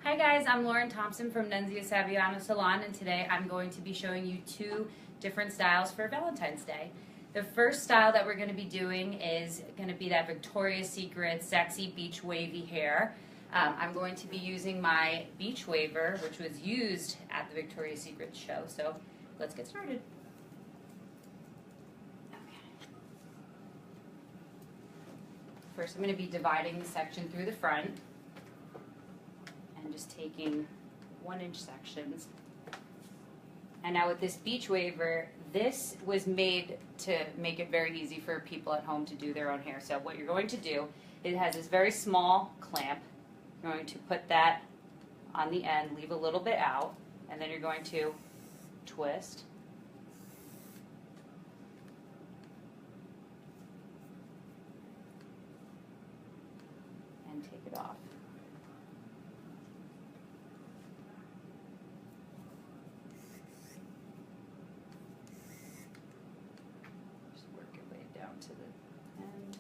Hi guys, I'm Lauren Thompson from Nunzio Saviano Salon, and today I'm going to be showing you two different styles for Valentine's Day. The first style that we're going to be doing is going to be that Victoria's Secret sexy beach wavy hair. I'm going to be using my beach waver, which was used at the Victoria's Secret show, so let's get started. First I'm going to be dividing the section through the front and just taking 1-inch sections. And now with this beach waver, this was made to make it very easy for people at home to do their own hair. So what you're going to do, it has this very small clamp. You're going to put that on the end, leave a little bit out, and then you're going to twist. And take it off. Just work your way down to the end.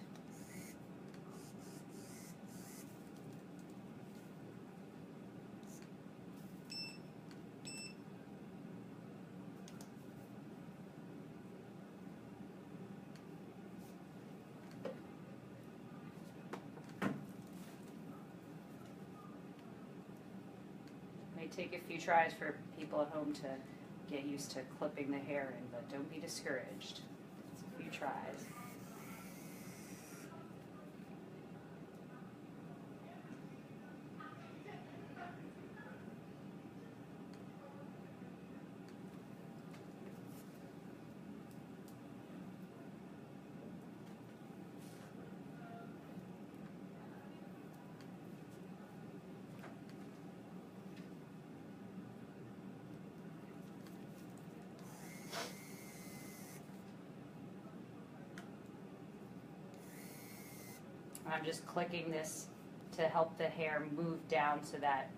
May take a few tries for people at home to get used to clipping the hair in, but don't be discouraged. It's a few tries. I'm just clicking this to help the hair move down so that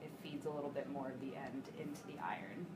it feeds a little bit more of the end into the iron.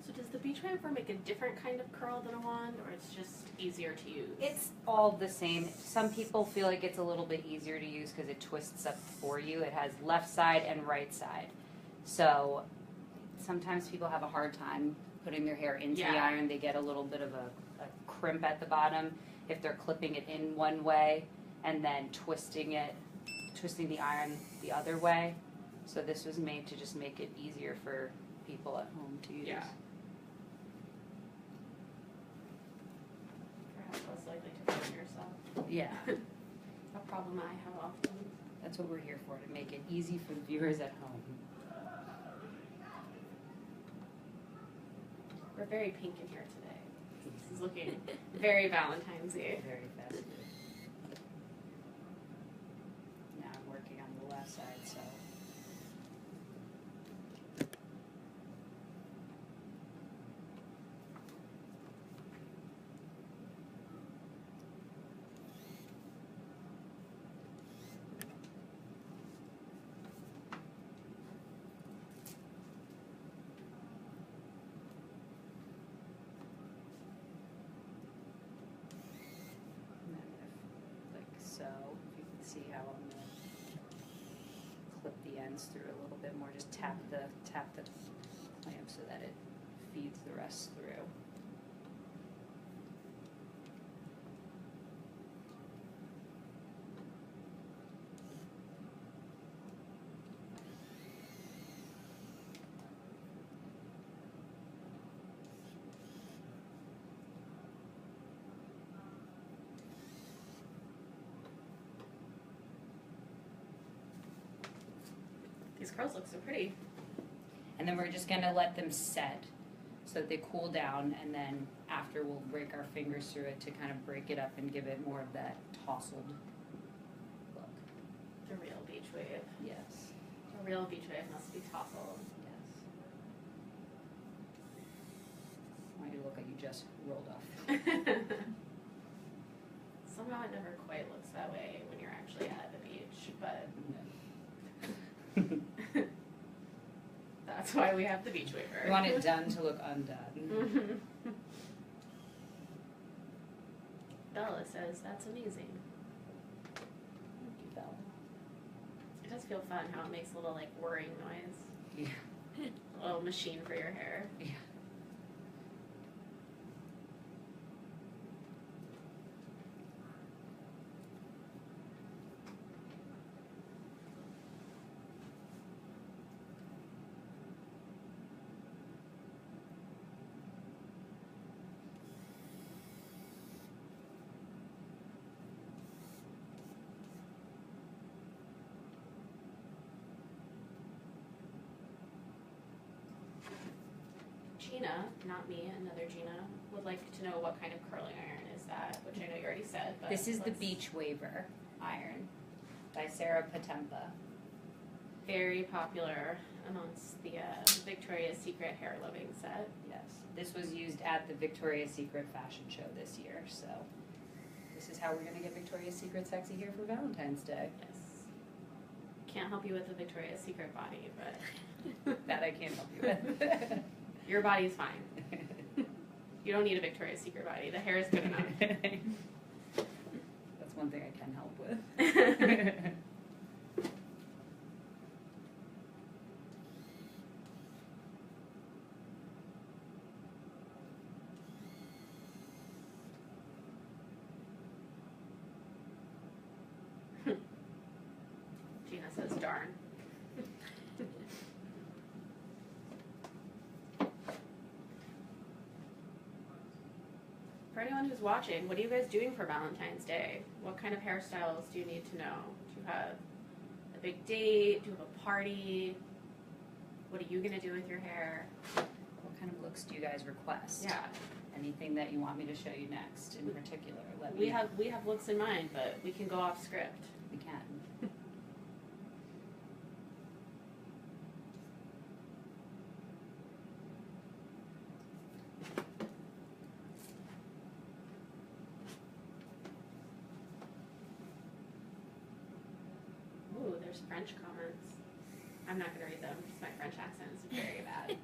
So does the beach waver make a different kind of curl than a wand, or it's just easier to use? It's all the same. Some people feel like it's a little bit easier to use because it twists up for you. It has left side and right side. So sometimes people have a hard time putting their hair into the iron. They get a little bit of a crimp at the bottom if they're clipping it in one way and then twisting the iron the other way. So this was made to just make it easier for people at home to use. Yeah. Perhaps less likely to burn yourself. Yeah. A problem I have often. That's what we're here for, to make it easy for the viewers at home. We're very pink in here today. This is looking very Valentine's-y. Very festive. Now I'm working on the left side, so. So you can see how I'm going to clip the ends through a little bit more. Just tap the clamp so that it feeds the rest through. These curls look so pretty. And then we're just going to let them set so that they cool down, and then after we'll break our fingers through it to kind of break it up and give it more of that tousled look. They're a real beach wave. Yes. A real beach wave must be tousled. Yes. I want you to look like you just rolled off. Somehow it never quite looks that way when you're actually at the beach, but that's why we have the beach waver. We want it done to look undone. Bella says that's amazing. Thank you, Bella. It does feel fun how it makes a little like whirring noise. Yeah. A little machine for your hair. Yeah. Gina, not me, another Gina, would like to know what kind of curling iron is that, which I know you already said. But This is the Beach Waver iron by Sarah Patempa. Very popular amongst the Victoria's Secret hair loving set. Yes. This was used at the Victoria's Secret fashion show this year, so this is how we're going to get Victoria's Secret sexy here for Valentine's Day. Yes. Can't help you with the Victoria's Secret body, but That I can't help you with. your body's fine. You don't need a Victoria's Secret body. The hair is good enough. That's one thing I can help with. Gina says, darn. For anyone who's watching, what are you guys doing for Valentine's Day? What kind of hairstyles do you need to know? Do you have a big date? Do you have a party? What are you going to do with your hair? What kind of looks do you guys request? Yeah. Anything that you want me to show you next in particular? Let me We know. have looks in mind, but we can go off script. We can. Ooh, there's French comments. I'm not going to read them because my French accent is very bad.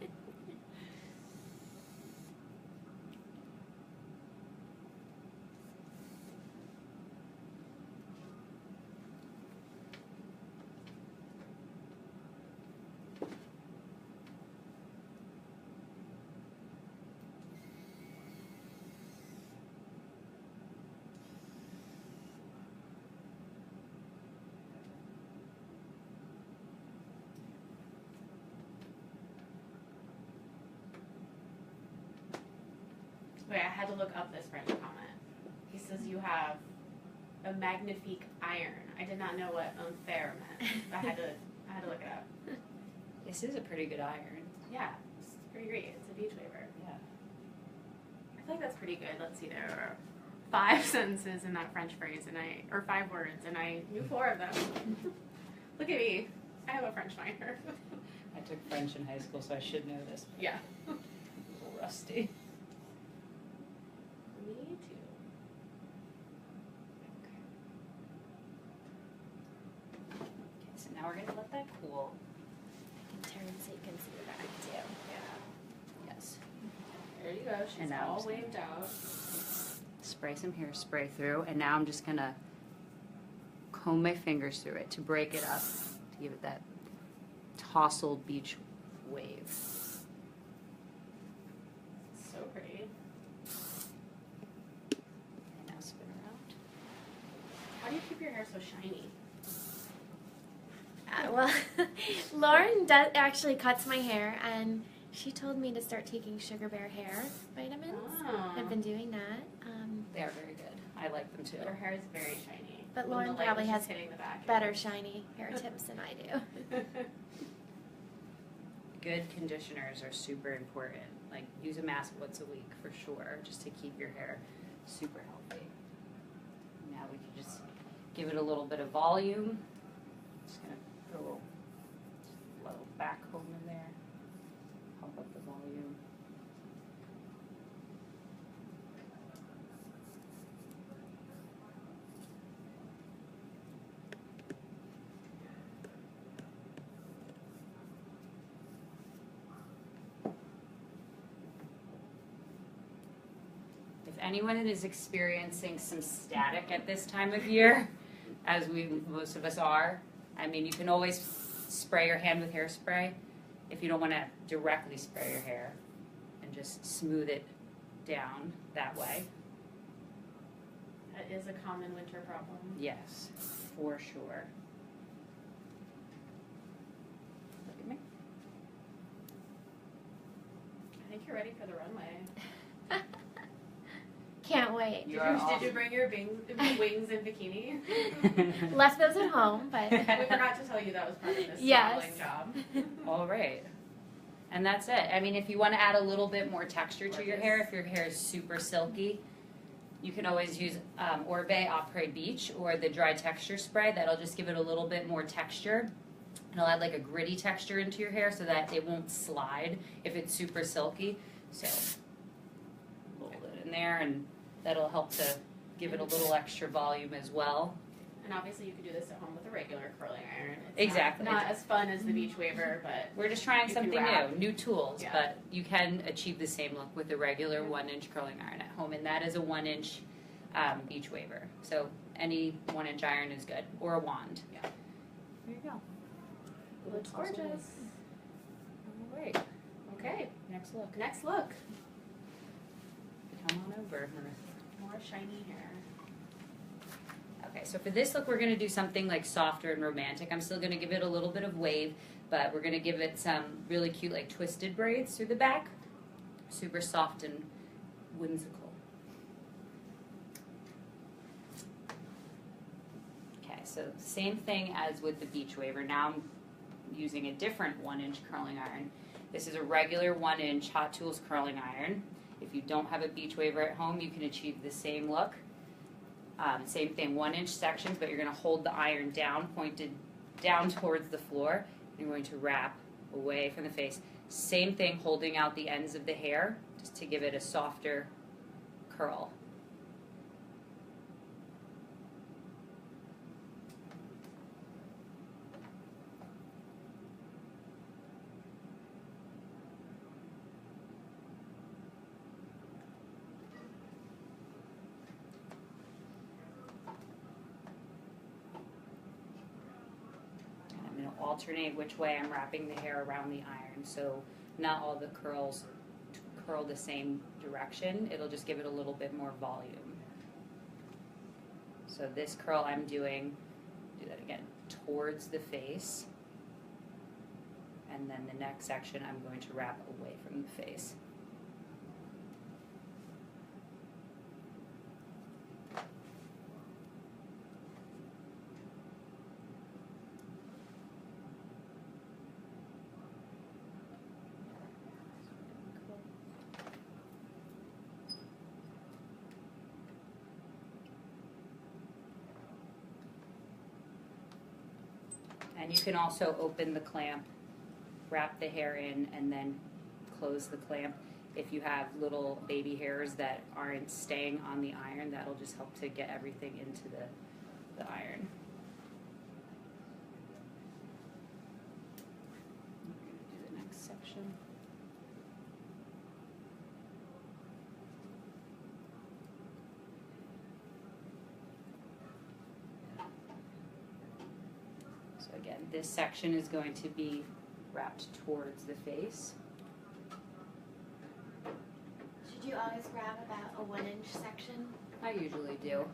Wait, I had to look up this French comment. He says you have a magnifique iron. I did not know what unfair meant. I had to look it up. This is a pretty good iron. Yeah, it's pretty great. It's a beach waver. Yeah. I feel like that's pretty good. Let's see, there are 5 sentences in that French phrase, or 5 words, and I knew 4 of them. Look at me. I have a French minor. I took French in high school, so I should know this. Yeah. A little rusty. Me too. Okay, so now we're going to let that cool. I can turn so you can see the back too. Yeah. Yes. There you go. She's And now I'm all just gonna- waved out. Spray some hairspray through, and now I'm just going to comb my fingers through it to break it up, to give it that tousled beach wave. So pretty. And now spin around. How do you keep your hair so shiny? Well, Lauren actually cuts my hair, and she told me to start taking Sugar Bear hair vitamins. Oh. I've been doing that. They are very good. I like them too. Your hair is very shiny. But When Lauren the light probably was has just hitting the back. Better shiny hair tips than I do. Good conditioners are super important. Like, use a mask once a week for sure, just to keep your hair super healthy. Now we can just give it a little bit of volume. Put a little back comb in there, pump up the volume. If anyone is experiencing some static at this time of year, as most of us are, I mean, you can always spray your hand with hairspray if you don't want to directly spray your hair, and just smooth it down that way. That is a common winter problem. Yes, for sure. Look at me. I think you're ready for the runway. Can't wait. Did you bring your wings and bikini? Left those at home, but We forgot to tell you that was part of this Yes. styling job. All right. And that's it. I mean, if you want to add a little bit more texture to your hair, if your hair is super silky, you can always use Orbe Après Beach or the dry texture spray. That'll just give it a little bit more texture. It'll add like a gritty texture into your hair so that it won't slide if it's super silky. So, roll it in there, and that'll help to give it a little extra volume as well. And obviously you could do this at home with a regular curling iron. It's Exactly. Not as fun as the beach waver, but We're just trying You can something wrap. new tools, Yeah. but you can achieve the same look with a regular 1-inch curling iron at home, and that is a 1-inch beach waver. So any 1-inch iron is good, or a wand. Yeah. There you go. it looks gorgeous. All right. Okay, Next look. next look. Come on over. More shiny hair. Okay, so for this look, we're going to do something like softer and romantic. I'm still going to give it a little bit of wave, but we're going to give it some really cute, like twisted braids through the back. Super soft and whimsical. Okay, so same thing as with the beach waver. Now I'm using a different 1-inch curling iron. This is a regular 1-inch Hot Tools curling iron. If you don't have a beach waver at home, you can achieve the same look. Same thing, 1-inch sections, but you're going to hold the iron down, pointed down towards the floor. You're going to wrap away from the face. Same thing, holding out the ends of the hair, just to give it a softer curl. Alternate which way I'm wrapping the hair around the iron, so not all the curls curl the same direction. It'll just give it a little bit more volume. So this curl I'm doing, do that again, towards the face, and then the next section I'm going to wrap away from the face. And you can also open the clamp, wrap the hair in, and then close the clamp. If you have little baby hairs that aren't staying on the iron, that'll just help to get everything into the iron. I'm going to do the next section. So again, this section is going to be wrapped towards the face. should you always wrap about a 1-inch section? I usually do.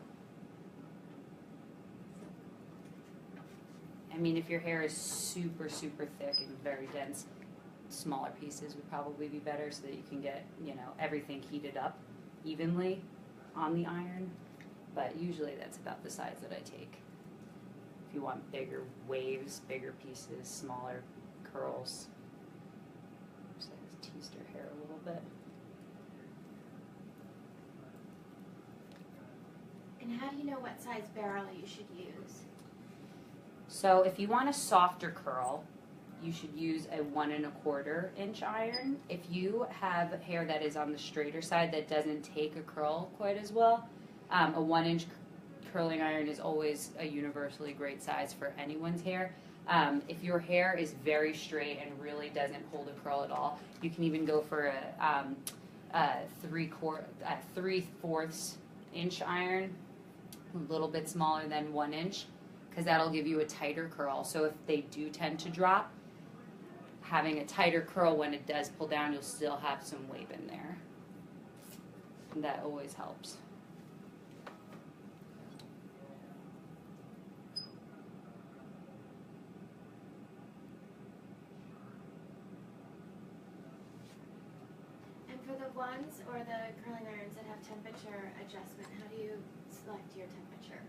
I mean, if your hair is super, super thick and very dense, smaller pieces would probably be better so that you can get, everything heated up evenly on the iron. But usually that's about the size that I take. If you want bigger waves, bigger pieces, smaller curls, just like teased her hair a little bit. And how do you know what size barrel you should use? So if you want a softer curl, you should use a 1 1/4 inch iron. If you have hair that is on the straighter side that doesn't take a curl quite as well, a 1 inch curling iron is always a universally great size for anyone's hair. If your hair is very straight and really doesn't hold a curl at all, you can even go for a 3/4 inch iron, a little bit smaller than 1 inch, because that'll give you a tighter curl. So if they do tend to drop, having a tighter curl when it does pull down, you'll still have some wave in there. And that always helps. And for the ones or the curling irons that have temperature adjustment, how do you select your temperature?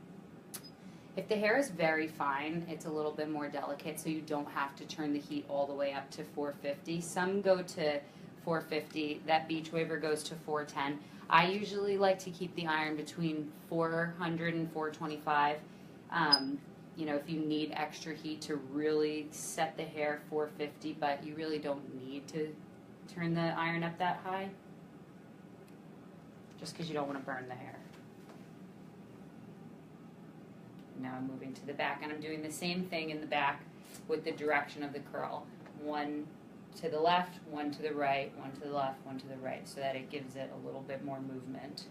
If the hair is very fine, it's a little bit more delicate, so you don't have to turn the heat all the way up to 450. Some go to 450. That beach waver goes to 410. I usually like to keep the iron between 400 and 425. You know, if you need extra heat to really set the hair, 450, but you really don't need to turn the iron up that high, just because you don't want to burn the hair. Now I'm moving to the back, and I'm doing the same thing in the back with the direction of the curl. 1 to the left, 1 to the right, 1 to the left, 1 to the right, so that it gives it a little bit more movement.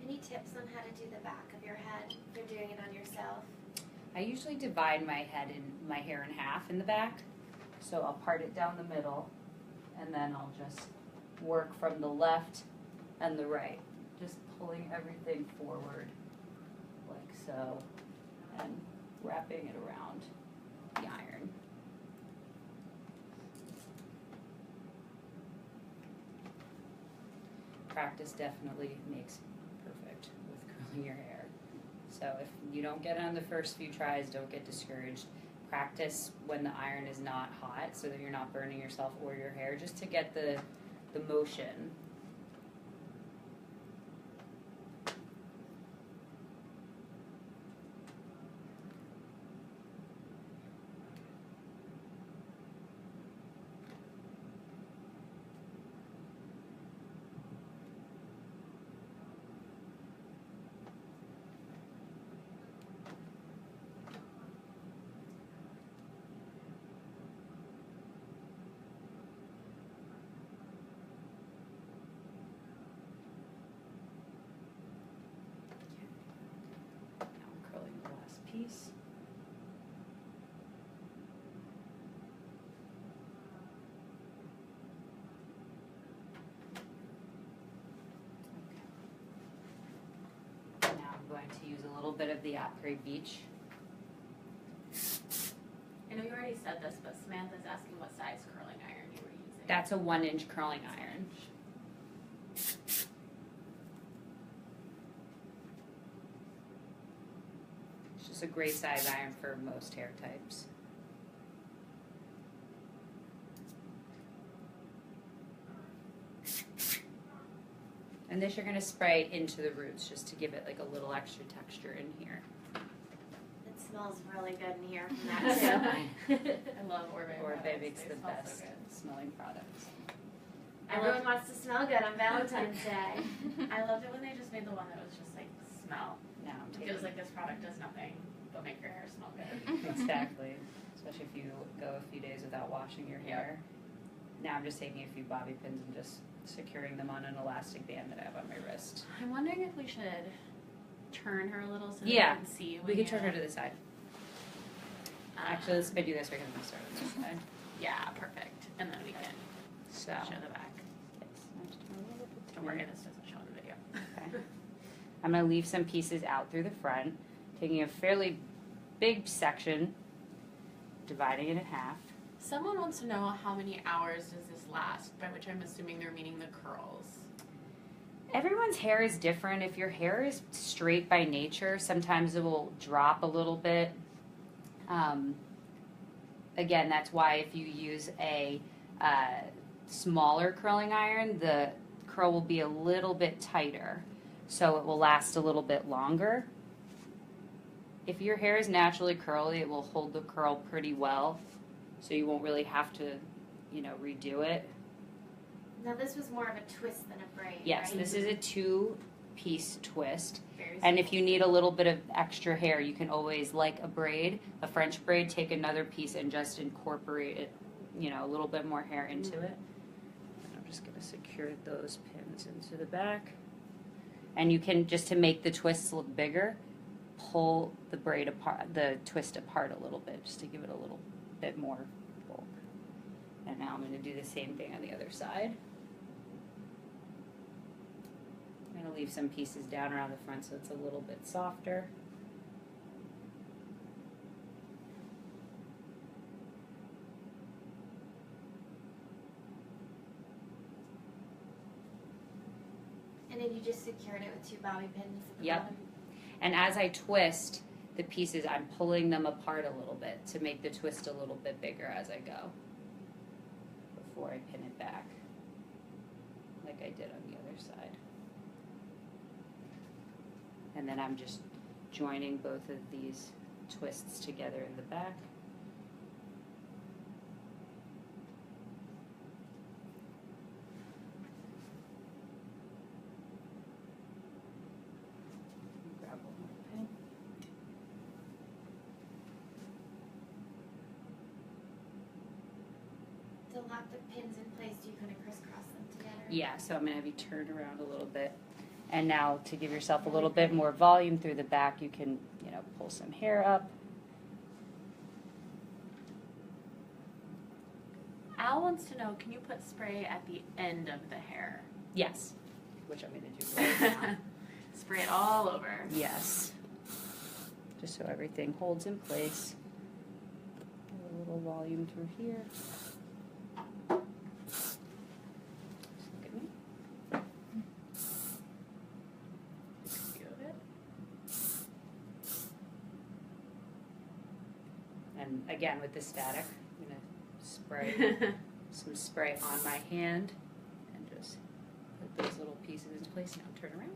Any tips on how to do the back of your head if you're doing it on yourself? I usually divide my hair in half in the back. So I'll part it down the middle, and then I'll just work from the left and the right, just pulling everything forward like so, and wrapping it around the iron. Practice definitely makes perfect with curling your hair. So if you don't get it on the first few tries, don't get discouraged. Practice when the iron is not hot so that you're not burning yourself or your hair, just to get the motion. Piece. Okay. Now I'm going to use a little bit of the Après Beach. I know you already said this, but Samantha's asking what size curling iron you were using. That's a 1-inch curling iron. A great size iron for most hair types. And this you're going to spray into the roots just to give it like a little extra texture in here. It smells really good in here from that too. I love Orbe. Orbe makes They the smell best so good. smelling products. Everyone wants to smell good on Valentine's Day. I loved it when they just made the one that was just like smell. Now I'm It taking feels like this product does nothing but make your hair smell good. exactly, especially if you go a few days without washing your hair. Now I'm just taking a few bobby pins and just securing them on an elastic band that I have on my wrist. I'm wondering if we should turn her a little so that Yeah, we can see. We when can you- turn her to the side. Actually, let's do this. We're going to start on this side. Yeah, perfect. And then we can So, show the back. yes, I'm just doing a little bit Don't worry, between. this doesn't show in the video. Okay. I'm going to leave some pieces out through the front, taking a fairly big section, dividing it in half. Someone wants to know how many hours does this last, by which I'm assuming they're meaning the curls. Everyone's hair is different. If your hair is straight by nature, sometimes it will drop a little bit. Again, that's why if you use a smaller curling iron, the curl will be a little bit tighter, so it will last a little bit longer. If your hair is naturally curly, it will hold the curl pretty well, so you won't really have to, redo it. Now this was more of a twist than a braid, Yes, right? this is a two-piece twist. Very And if you need a little bit of extra hair, you can always, like a braid, a French braid, take another piece and just incorporate it, a little bit more hair into it. And I'm just going to secure those pins into the back. And you can, just to make the twists look bigger, pull the braid apart, the twist apart a little bit, just to give it a little bit more bulk. And now I'm going to do the same thing on the other side. I'm going to leave some pieces down around the front so it's a little bit softer. And then you just secured it with 2 bobby pins at the Yep. bottom. And as I twist the pieces, I'm pulling them apart a little bit to make the twist a little bit bigger as I go before I pin it back, like I did on the other side. And then I'm just joining both of these twists together in the back. Grab one more pin. To lock the pins in place, do you kind of crisscross them together? Yeah, so I'm going to have you turn around a little bit. And now to give yourself a little bit more volume through the back, you can, pull some hair up. Al wants to know, can you put spray at the end of the hair? Yes, which I'm going to do right now. Spray it all over. Yes. Just so everything holds in place. A little volume through here. Just look at me. View of it. And again, with the static, I'm going to spray some spray on my hand and just put those little pieces into place. Now turn around.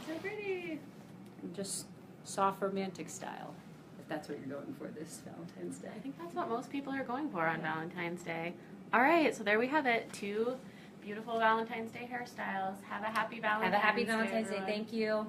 So pretty. And just soft romantic style, if that's what you're going for this Valentine's Day. I think that's what most people are going for on Valentine's Day. All right, so there we have it. 2 beautiful Valentine's Day hairstyles. Have a happy Valentine's Day. Have a happy Valentine's Day. Everyone. Thank you.